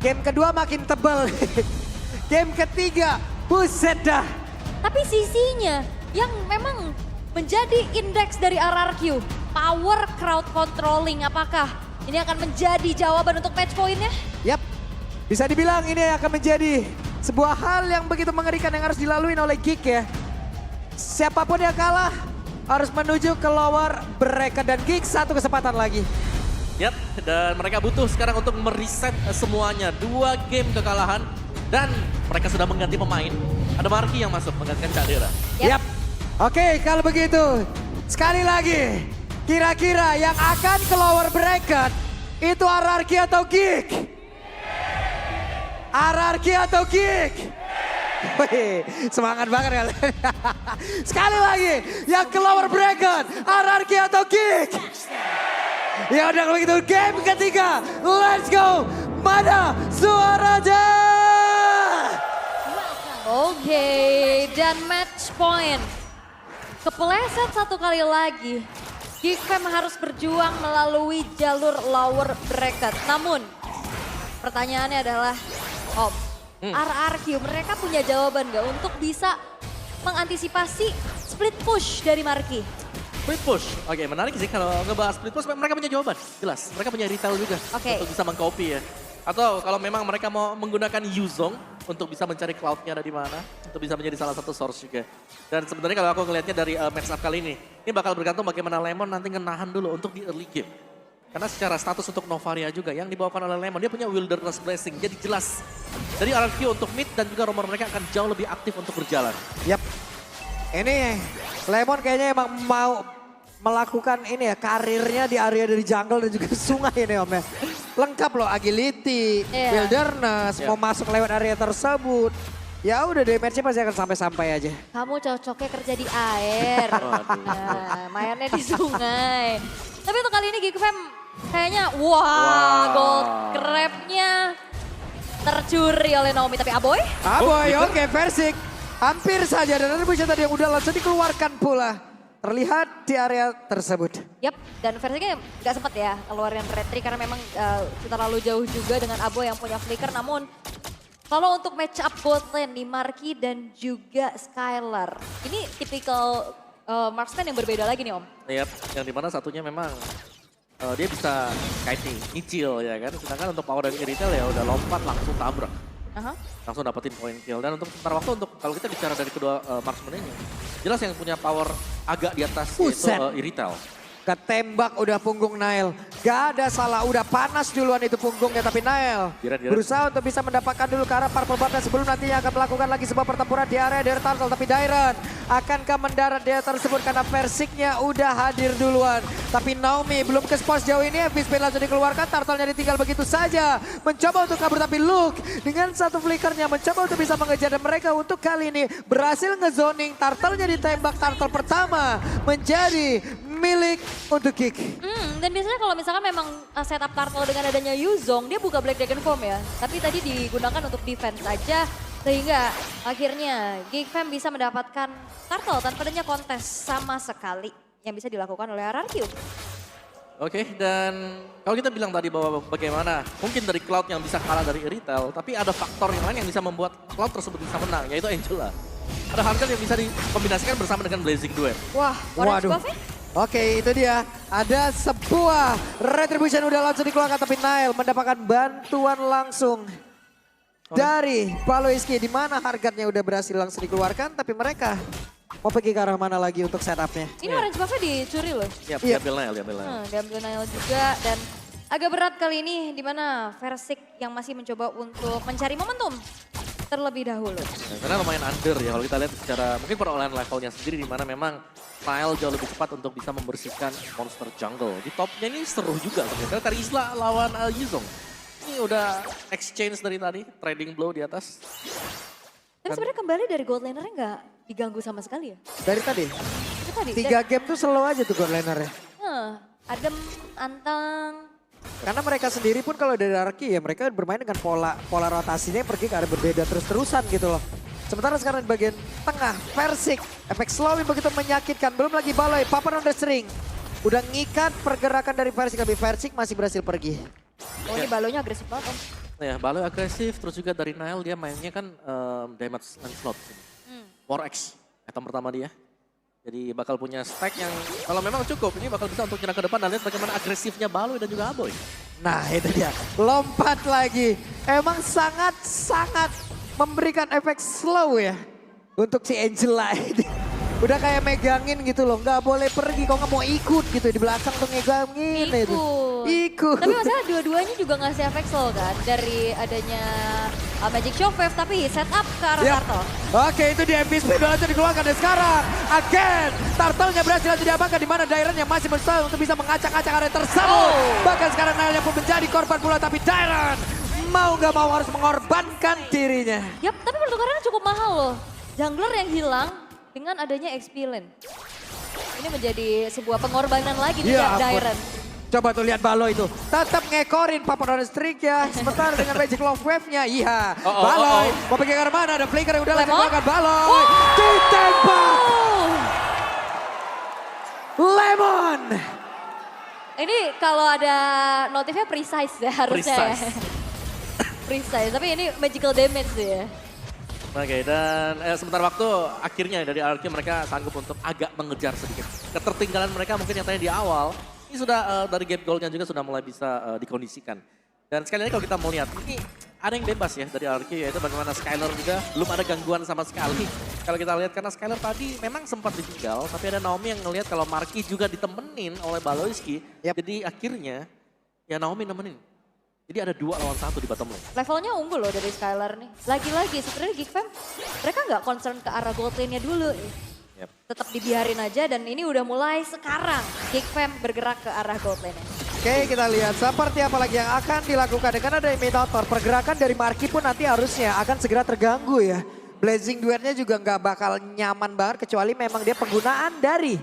Game kedua makin tebal. Game ketiga, buset dah. Tapi sisinya yang memang menjadi indeks dari RRQ, power crowd controlling, apakah ini akan menjadi jawaban untuk match point-nya? Yap, bisa dibilang ini akan menjadi sebuah hal yang begitu mengerikan yang harus dilalui oleh Geek ya. Siapapun yang kalah harus menuju ke lower bracket dan Geek satu kesempatan lagi. Yap, dan mereka butuh sekarang untuk mereset semuanya. 2 game kekalahan dan mereka sudah mengganti pemain. Ada Marky yang masuk menggantikan Cadera. Yap. Oke, kalau begitu sekali lagi kira-kira yang akan ke lower bracket itu RRQ atau Geek? RRQ atau Geek? Wih, semangat banget kalian. Sekali lagi yang ke lower bracket RRQ atau Geek? Ya udah kalau gitu game ketiga, let's go. Mana suaranya? Oke, dan match point. Kepleset satu kali lagi. Geekfam harus berjuang melalui jalur lower bracket. Namun, pertanyaannya adalah, Om, RRQ mereka punya jawaban gak untuk bisa mengantisipasi split push dari Marky? Split push, oke menarik sih kalau ngebahas split push mereka punya jawaban, jelas. Mereka punya retail juga untuk bisa mengcopy ya. Atau kalau memang mereka mau menggunakan Yuzong untuk bisa mencari cloud-nya ada di mana, untuk bisa menjadi salah satu source juga. Dan sebenarnya kalau aku ngelihatnya dari match up kali ini bakal bergantung bagaimana Lemon nanti ngenahan dulu untuk di early game. Karena secara status untuk Novaria juga yang dibawakan oleh Lemon, dia punya Wilderness Blessing, jadi jelas. Dari RRQ untuk mid dan juga rumor mereka akan jauh lebih aktif untuk berjalan. Yap, ini Lemon kayaknya emang mau melakukan ini ya karirnya di area dari jungle dan juga sungai ini Om ya. Lengkap loh, agility, wilderness, mau masuk lewat area tersebut. Ya udah damage-nya pasti akan sampai-sampai aja. Kamu cocoknya kerja di air, nah, mainnya di sungai. Tapi untuk kali ini Geekfam kayaknya gold crab-nya tercuri oleh Naomi. Tapi Aboy? Aboy, oke, Versik. Hampir saja dan ada bisa tadi yang udah langsung dikeluarkan pula. Terlihat di area tersebut. Yap, dan versinya nggak sempat ya keluarin retri karena memang terlalu jauh juga dengan Aboy yang punya flicker. Namun kalau untuk match up bot lane di Marky dan juga Skylar, ini tipikal marksman yang berbeda lagi nih Om. Yap, yang dimana satunya memang dia bisa kiting, nyicil ya kan. Sedangkan untuk power dari retail ya udah lompat langsung tabrak. Langsung dapetin point kill. Dan untuk sementara waktu untuk kalau kita bicara dari kedua marksman ini, jelas yang punya power agak di atas yaitu Iritel. Ketembak udah punggung Nail. Gak ada salah, udah panas duluan itu punggungnya. Tapi Nail berusaha untuk bisa mendapatkan dulu ke arah purple button sebelum nantinya akan melakukan lagi sebuah pertempuran di area dari Turtle. Tapi Dairon akankah mendarat dia tersebut karena Versiknya udah hadir duluan. Tapi Naomi belum ke spot sejauh ini. FB Spin langsung dikeluarkan, Turtle-nya ditinggal begitu saja. Mencoba untuk kabur tapi Luke dengan satu flickernya mencoba untuk bisa mengejar. Dan mereka untuk kali ini berhasil ngezoning. Turtle-nya ditembak, Turtle pertama menjadi milik untuk Geek. Dan biasanya kalau misalkan memang setup Turtle dengan adanya Yuzong, dia buka Black Dragon Form ya. Tapi tadi digunakan untuk defense saja. Sehingga akhirnya Geekfam bisa mendapatkan Turtle tanpa adanya kontes sama sekali yang bisa dilakukan oleh RRQ. Oke, dan kalau kita bilang tadi bahwa bagaimana mungkin dari Cloud yang bisa kalah dari retail, tapi ada faktor yang lain yang bisa membuat Cloud tersebut bisa menang, yaitu Angela. Ada hal yang bisa dikombinasikan bersama dengan Blazing Duel. Wah, orange buff ya? Oke, itu dia. Ada sebuah retribution udah langsung dikeluarkan tapi Nail mendapatkan bantuan langsung dari Paloiski di mana harganya udah berhasil langsung dikeluarkan tapi mereka mau pergi ke arah mana lagi untuk setupnya. Ini orange buff-nya dicuri loh. Iya, diambil Nail, Diambil Nail juga dan agak berat kali ini di mana Versik yang masih mencoba untuk mencari momentum terlebih dahulu. Ya, karena lumayan under ya kalau kita lihat secara mungkin perolehan levelnya sendiri di mana memang Nail jauh lebih cepat untuk bisa membersihkan monster jungle. Di topnya ini seru juga ternyata dari Isla lawan Yuzong. Ini udah exchange dari tadi, trading blow di atas. Tapi sebenarnya kembali dari gold laner-nya nggak diganggu sama sekali ya? Dari tadi? Itu tadi. 3 game tuh slow aja tuh gold laner-nya. Adem, anteng. Karena mereka sendiri pun kalau dari Arki ya mereka bermain dengan pola rotasinya pergi ke arah berbeda terus-terusan gitu loh. Sementara sekarang di bagian tengah, Versik, efek slowing begitu menyakitkan. Belum lagi Baloi, Papa on the string. Udah ngikat pergerakan dari Versik, tapi Versik masih berhasil pergi. Oh ini balonya agresif banget Om. Ya, Balo agresif, terus juga dari Nile dia mainnya kan damage landslot. War X, item pertama dia. Jadi bakal punya stack yang kalau memang cukup, ini bakal bisa untuk nyerang ke depan dan lihat bagaimana agresifnya Balo dan juga Aboy. Nah itu dia, lompat lagi. Emang sangat-sangat memberikan efek slow ya untuk si Angela ini. Udah kayak megangin gitu loh, nggak boleh pergi, kok nggak mau ikut gitu di belakang tuh megangin itu. Ikut. Tapi masalah dua-duanya juga ngasih efek slow kan dari adanya Magic Shockwave tapi setup ke arah Turtle. Oke itu di MVP udah langsung dikeluarkan dan sekarang again Turtle-nya berhasil langsung diamankan di mana Dairon yang masih berusaha untuk bisa mengacak-acak area tersebut. Bahkan sekarang Nile pun menjadi korban pula tapi Dairon mau nggak mau harus mengorbankan dirinya. Yap, tapi pertukarannya cukup mahal loh. Jungler yang hilang dengan adanya XP lane. Ini menjadi sebuah pengorbanan lagi nih Dairon. Coba tuh lihat Balo itu. Tetap ngekorin Papa Streak ya. Sementara dengan Magic Love Wave-nya. Iya. Balo mau pergi ke mana? Ada flicker yang udah langsung melakukan Balo. Ditembak. Lemon. Ini kalau ada notifnya precise ya harusnya ya. Precise. Tapi ini magical damage ya. Oke, dan sebentar waktu akhirnya dari RRQ mereka sanggup untuk agak mengejar sedikit. Ketertinggalan mereka mungkin yang tadi di awal, ini sudah dari gap goalnya juga sudah mulai bisa dikondisikan. Dan sekali lagi kalau kita mau lihat, ini ada yang bebas ya dari RRQ, yaitu bagaimana Skylar juga belum ada gangguan sama sekali. Kalau kita lihat karena Skylar tadi memang sempat ditinggal, tapi ada Naomi yang ngelihat kalau Marky juga ditemenin oleh Baloyski. Jadi akhirnya ya Naomi nemenin. Jadi ada 2 lawan 1 di bottom lane. Levelnya unggul loh dari Skylar nih. Lagi-lagi sebenarnya Geek Fam mereka nggak concern ke arah gold lane-nya dulu. Tetap dibiarin aja dan ini udah mulai sekarang Geek Fam bergerak ke arah gold lane-nya. Oke kita lihat seperti apa lagi yang akan dilakukan. Dengan ada imitator, pergerakan dari Marky pun nanti harusnya akan segera terganggu ya. Blazing Duetnya juga nggak bakal nyaman banget kecuali memang dia penggunaan dari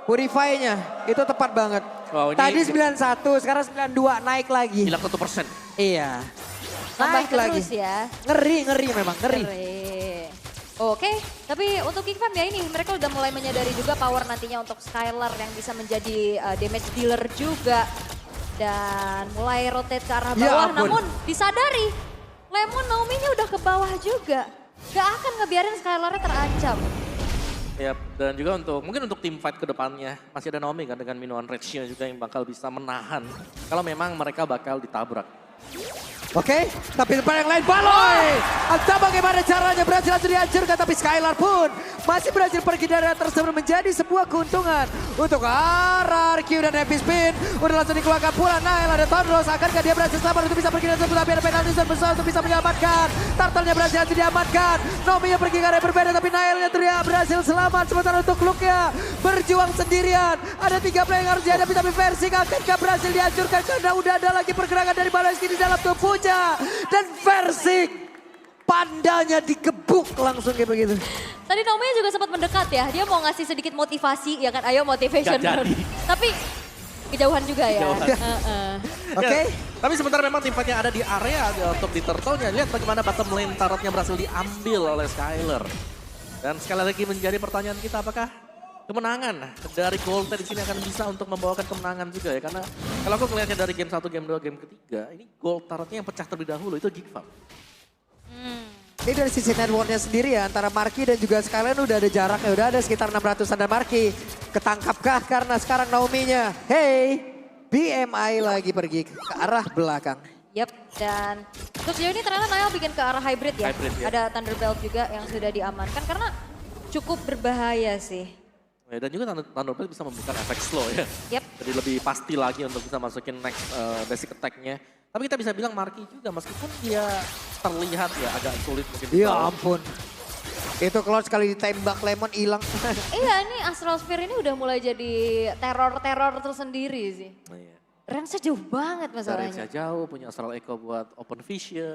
Purify-nya. Itu tepat banget. Wow, tadi 91, sekarang 92 naik lagi. Hilang 1%. Iya. Naik lagi. terus ya. Ngeri memang, ngeri. Oke, tapi untuk Geek Fam ya ini mereka udah mulai menyadari juga power nantinya untuk Skylar yang bisa menjadi damage dealer juga. Dan mulai rotate ke arah bawah, namun disadari Lemon Naomi-nya udah ke bawah juga. Gak akan ngebiarin Skylar-nya terancam. Ya, dan juga mungkin untuk tim fight ke depannya masih ada Naomi kan dengan minuman Rage-nya juga yang bakal bisa menahan kalau memang mereka bakal ditabrak. Oke, tapi depan yang lain Baloy. Entah bagaimana caranya berhasil langsung dihancurkan tapi Skylar pun masih berhasil pergi dari area tersebut menjadi sebuah keuntungan untuk RRQ dan Happy Spin. Udah langsung dikeluarkan pula Nile, ada Thundros. Akankah dia berhasil selamat untuk bisa pergi dari tersebut tapi ada penalti besar untuk bisa menyelamatkan. Turtle-nya berhasil diamankan. Naomi-nya pergi ke area berbeda tapi Nile-nya terlihat berhasil selamat. Sementara untuk Luke-nya berjuang sendirian. Ada 3 player yang harus dihadapi tapi Versik akankah berhasil dihancurkan karena udah ada lagi pergerakan dari Baloyski di dalam tubuhnya. Dan Versik pandanya digebuk langsung kayak begitu. Tadi Naomi juga sempat mendekat ya, dia mau ngasih sedikit motivasi ya kan, ayo motivation. Tapi kejauhan juga ya. Oke. Tapi sementara memang tim fight-nya ada di area untuk di Turtle-nya. Lihat bagaimana bottom lane turret-nya berhasil diambil oleh Skylar. Dan sekali lagi menjadi pertanyaan kita apakah kemenangan dari Golden di sini akan bisa untuk membawakan kemenangan juga ya. Karena kalau aku melihatnya dari game 1, game 2, game ketiga, ini gold turretnya yang pecah terlebih dahulu itu Geek Fam. Ini dari sisi networknya sendiri ya, antara Marky dan juga Skyline udah ada jaraknya, udah ada sekitar 600-an dan Marky. Ketangkapkah karena sekarang Naomi-nya, hey, BMI lagi pergi ke arah belakang. Yap, dan untuk sejauh ini ternyata Nile bikin ke arah hybrid ya. Ada Thunderbelt juga yang sudah diamankan karena cukup berbahaya sih. Dan juga Thunderbelt bisa membuka efek slow ya. Jadi lebih pasti lagi untuk bisa masukin next basic attack-nya. Tapi kita bisa bilang Marky juga meskipun dia terlihat ya agak sulit mungkin. Ya ampun. Itu kalau sekali ditembak Lemon hilang. Iya ini Astral Sphere ini udah mulai jadi teror-teror tersendiri sih. Iya. Range-nya jauh banget masalahnya. Range-nya jauh, punya Astral Echo buat open vision.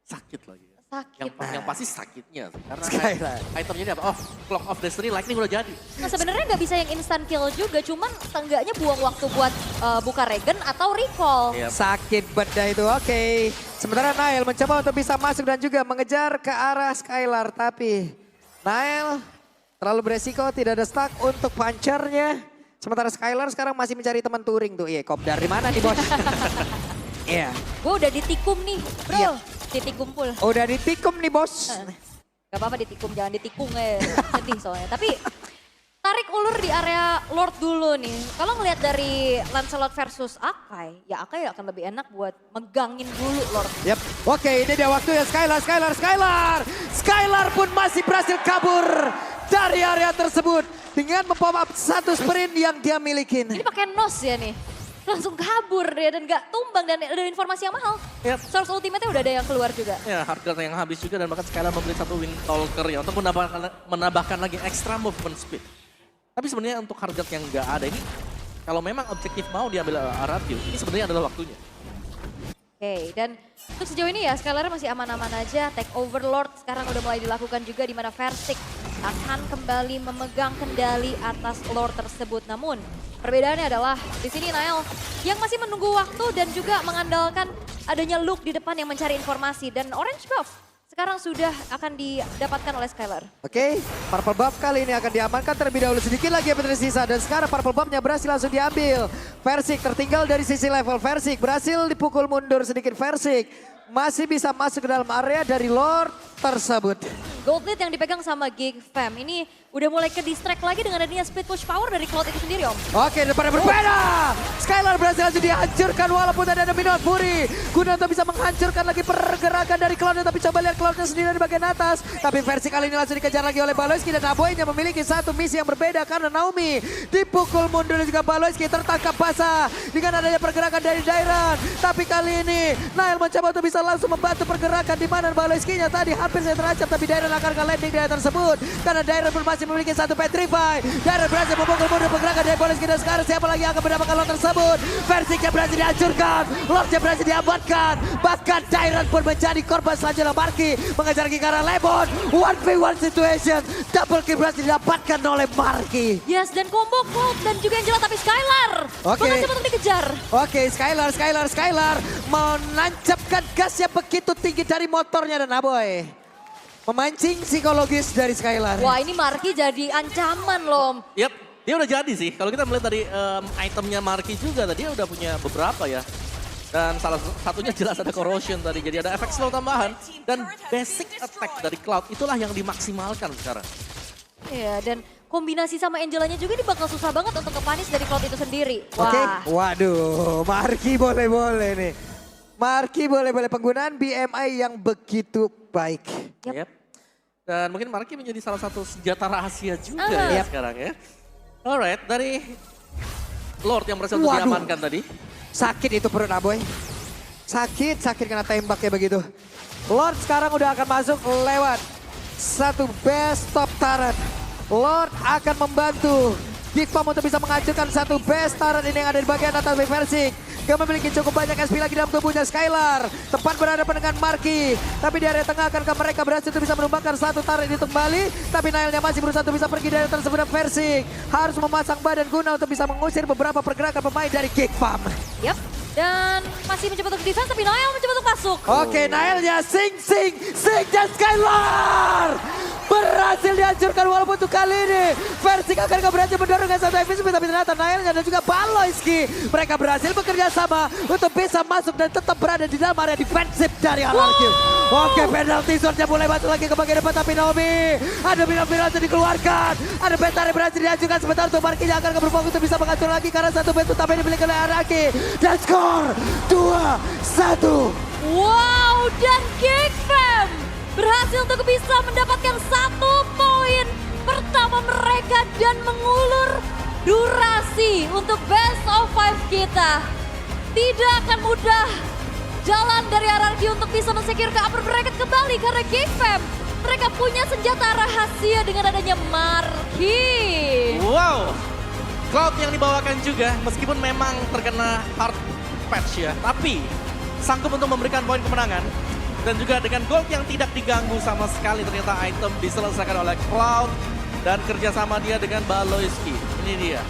Sakit lagi. Sakit. Yang pasti sakitnya. Karena itemnya ini apa? Oh, Clock of Destiny Lightning udah jadi. Nah sebenarnya nggak bisa yang instant kill juga, cuman seenggaknya buang waktu buat buka regen atau recall. Sakit beda itu, oke. Sementara Nile mencoba untuk bisa masuk dan juga mengejar ke arah Skylar. Tapi Nile terlalu beresiko, tidak ada stack untuk punchernya. Sementara Skylar sekarang masih mencari teman touring tuh. Iya, kopdar di mana nih bos? Iya. Gue udah ditikum nih, bro. Iya. Titik kumpul. Udah ditikum nih bos. Gak apa-apa ditikum, jangan ditikung ya. Sedih soalnya. Tapi tarik ulur di area Lord dulu nih. Kalau ngelihat dari Lancelot versus Akai, ya Akai akan lebih enak buat megangin dulu Lord. Yap. Oke, ini dia waktunya Skylar. Skylar pun masih berhasil kabur dari area tersebut dengan mempop up satu sprint yang dia milikin. Ini pakai nos ya nih. Langsung kabur dia dan gak tumbang dan ada informasi yang mahal. Yap. Source ultimate-nya udah ada yang keluar juga. Ya, harga yang habis juga dan bahkan Skylar membeli satu Wind Talker ya untuk menambahkan lagi extra movement speed. Tapi sebenarnya untuk harga yang nggak ada ini, kalau memang objektif mau diambil Aratio, ini sebenarnya adalah waktunya. Oke, dan untuk sejauh ini ya Skylar masih aman-aman aja. Take over Lord sekarang udah mulai dilakukan juga di mana Versik akan kembali memegang kendali atas Lord tersebut. Namun perbedaannya adalah di sini Nael yang masih menunggu waktu dan juga mengandalkan adanya Luke di depan yang mencari informasi. Dan Orange Buff sekarang sudah akan didapatkan oleh Skylar. Oke, Purple Buff kali ini akan diamankan terlebih dahulu. Sedikit lagi yang tersisa dan sekarang Purple Buff-nya berhasil langsung diambil. Versik tertinggal dari sisi level. Versik berhasil dipukul mundur sedikit. Versik masih bisa masuk ke dalam area dari Lord tersebut. Gold lead yang dipegang sama Gig Fam ini udah mulai ke distract lagi dengan adanya split push power dari Cloud itu sendiri Om. Oke, depannya berbeda. Skylar berhasil langsung dihancurkan walaupun ada Minotaur Fury. Guna untuk bisa menghancurkan lagi pergerakan dari Cloud, tapi coba lihat Cloudnya sendiri di bagian atas. Tapi versi kali ini langsung dikejar lagi oleh Baloyski dan Naboynya memiliki satu misi yang berbeda karena Naomi dipukul mundur dan juga Baloyski tertangkap basah dengan adanya pergerakan dari Dairan. Tapi kali ini Nail mencoba untuk bisa langsung membantu pergerakan di mana Baloyski-nya tadi hampir saya terancam, tapi Dairan akan landing di area tersebut karena Dairan pun masih memiliki satu petrify. Dairan berhasil memukul mundur pergerakan dari Baloyski dan sekarang siapa lagi yang akan mendapatkan Lord tersebut? Versiknya berhasil dihancurkan, Lordnya berhasil diamankan, bahkan Dairan pun menjadi korban selanjutnya. Marky mengejar lagi ke arah Lemon, 1v1 situation, double kill berhasil didapatkan oleh Marky. Yes, dan combo Cloud dan juga Angela, tapi Skylar mengancam untuk dikejar. Oke, Skylar menancapkan gas yang begitu tinggi dari motornya dan Aboy memancing psikologis dari Skylar. Wah, ini Marky jadi ancaman loh. Yap, dia udah jadi sih. Kalau kita melihat dari itemnya Marky juga tadi dia udah punya beberapa ya. Dan salah satunya jelas ada corrosion tadi. Jadi ada efek slow tambahan dan basic attack dari Cloud itulah yang dimaksimalkan sekarang. Iya, dan kombinasi sama Angelanya juga ini bakal susah banget untuk kepanis dari Cloud itu sendiri. Wah. Oke, waduh, Marky boleh-boleh nih. Marky boleh-boleh penggunaan BMI yang begitu baik. Yep. Dan mungkin Marky menjadi salah satu senjata rahasia juga ya sekarang ya. Alright, dari Lord yang berhasil diamankan tadi. Sakit itu perut Aboy. Sakit kena tembaknya begitu. Lord sekarang udah akan masuk lewat satu best top turret. Lord akan membantu Gigfam untuk bisa menghancurkan satu best turret ini yang ada di bagian atas Versik. Gak memiliki cukup banyak SP lagi dalam tubuhnya Skylar. Tepat berhadapan dengan Marky. Tapi di area tengah akankah mereka berhasil untuk bisa menumbangkan satu turret itu kembali. Tapi Nailnya masih berusaha untuk bisa pergi dari tersebut dan Versik harus memasang badan guna untuk bisa mengusir beberapa pergerakan pemain dari Gigfam. Yap. Dan masih mencoba untuk defense tapi Nail mencoba untuk masuk. Oke, Nailnya sing dan Skylar berhasil dihancurkan walaupun untuk kali ini Versik akan berhasil mendorong dengan satu MVP tapi ternyata Nailnya dan juga Baloyski mereka berhasil bekerja sama untuk bisa masuk dan tetap berada di dalam area defensif dari RRQ. Oke, penalty zone-nya mulai masuk lagi ke bagian depan tapi Naomi ada berhasil dikeluarkan, ada Betari berhasil dihancurkan sebentar untuk Marky-nya akan berfokus untuk bisa mengatur lagi karena satu best utama yang dimiliki oleh RRQ dan skor 2-1. Wow, dan Gigfam berhasil untuk bisa mendapatkan 1 poin pertama mereka dan mengulur durasi untuk best of 5 kita. Tidak akan mudah jalan dari RRQ untuk bisa mensecure ke upper bracket kembali karena Gigfam mereka punya senjata rahasia dengan adanya Marky. Wow, Cloud yang dibawakan juga meskipun memang terkena hard patch ya, tapi sanggup untuk memberikan poin kemenangan. Dan juga dengan gold yang tidak diganggu sama sekali ternyata item diselesaikan oleh Cloud dan kerjasama dia dengan Baloyski. Ini dia.